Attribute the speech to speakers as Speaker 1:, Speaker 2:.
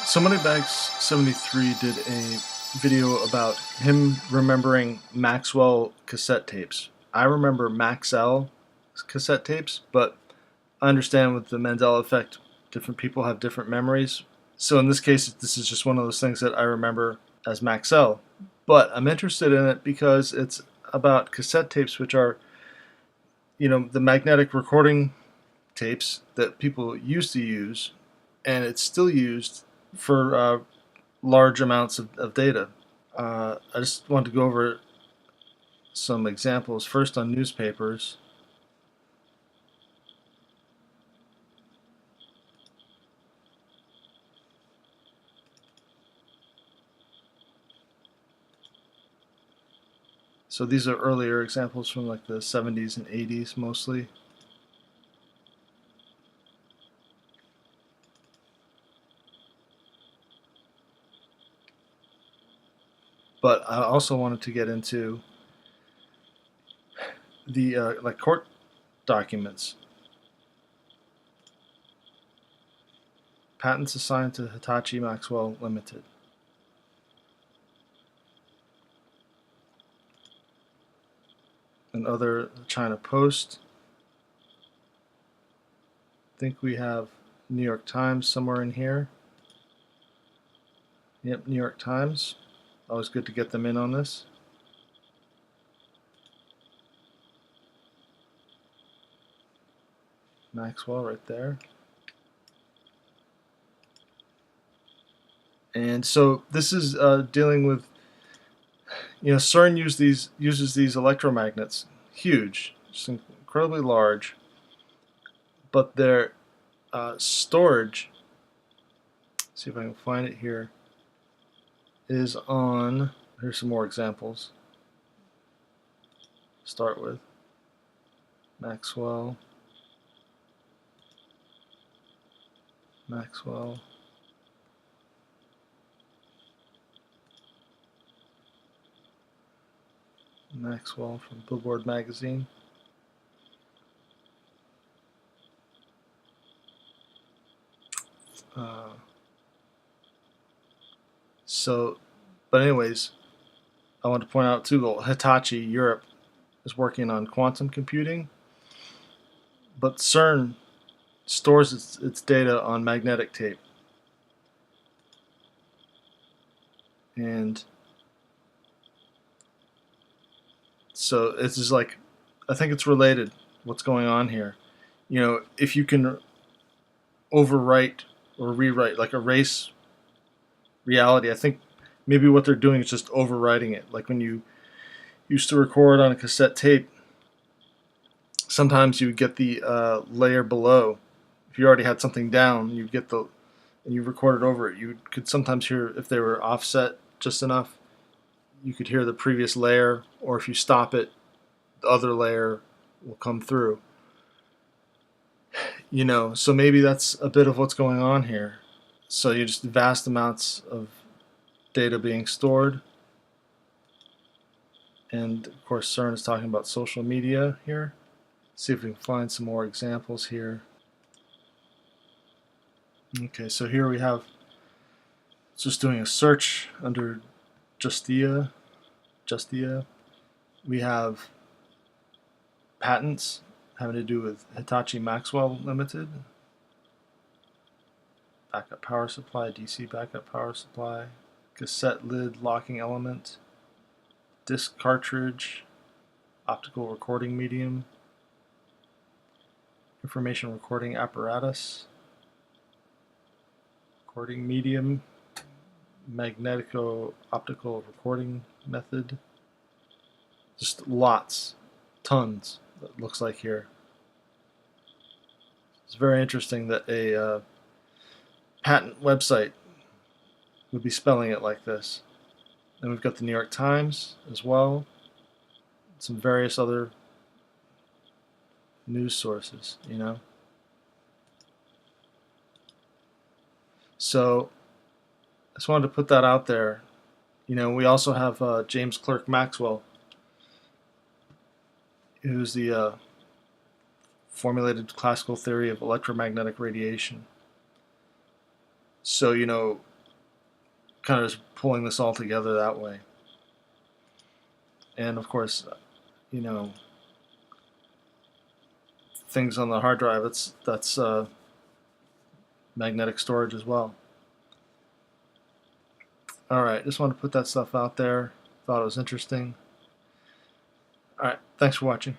Speaker 1: So Moneybags73 did a video about him remembering Maxwell cassette tapes. I remember Maxell cassette tapes, but I understand with the Mandela effect, different people have different memories. So in this case, this is just one of those things that I remember as Maxell. But I'm interested in it because it's about cassette tapes, which are, the magnetic recording tapes that people used to use, and it's still used for large amounts of data. I just wanted to go over some examples. First on newspapers. So these are earlier examples from like the 70s and 80s mostly. But I also wanted to get into the like court documents. Patents assigned to Hitachi Maxwell Limited. And other China Post. I think we have New York Times somewhere in here. Yep, New York Times. Always good to get them in on this. Maxwell right there. And so this is dealing with, CERN uses these electromagnets, huge, just incredibly large, but their storage, see if I can find it here, is on, here's some more examples. Start with Maxwell, Maxwell, Maxwell from Billboard magazine. But anyways, I want to point out too, Hitachi Europe is working on quantum computing, but CERN stores its data on magnetic tape. And so it's just like, I think it's related what's going on here. If you can overwrite or rewrite, like erase reality, I think maybe what they're doing is just overwriting it. Like when you used to record on a cassette tape, sometimes you would get the layer below. If you already had something down, you'd get and you recorded over it. You could sometimes hear, if they were offset just enough, you could hear the previous layer, or if you stop it, the other layer will come through. So maybe that's a bit of what's going on here. So you just vast amounts of data being stored. And of course CERN is talking about social media here. Let's see if we can find some more examples here. Okay, so here we have, just doing a search under Justia. We have patents having to do with Hitachi Maxwell Limited. Backup power supply, DC backup power supply, cassette lid locking element, disc cartridge, optical recording medium, information recording apparatus, recording medium, magnetico-optical recording method. Just lots, tons, it looks like here. It's very interesting that a patent website would be spelling it like this. And we've got the New York Times as well, some various other news sources, So I just wanted to put that out there. We also have James Clerk Maxwell, who's the formulated classical theory of electromagnetic radiation. So, kind of just pulling this all together that way. And of course, you know, things on the hard drive, that's magnetic storage as well. Alright, just wanted to put that stuff out there. Thought it was interesting. Alright, thanks for watching.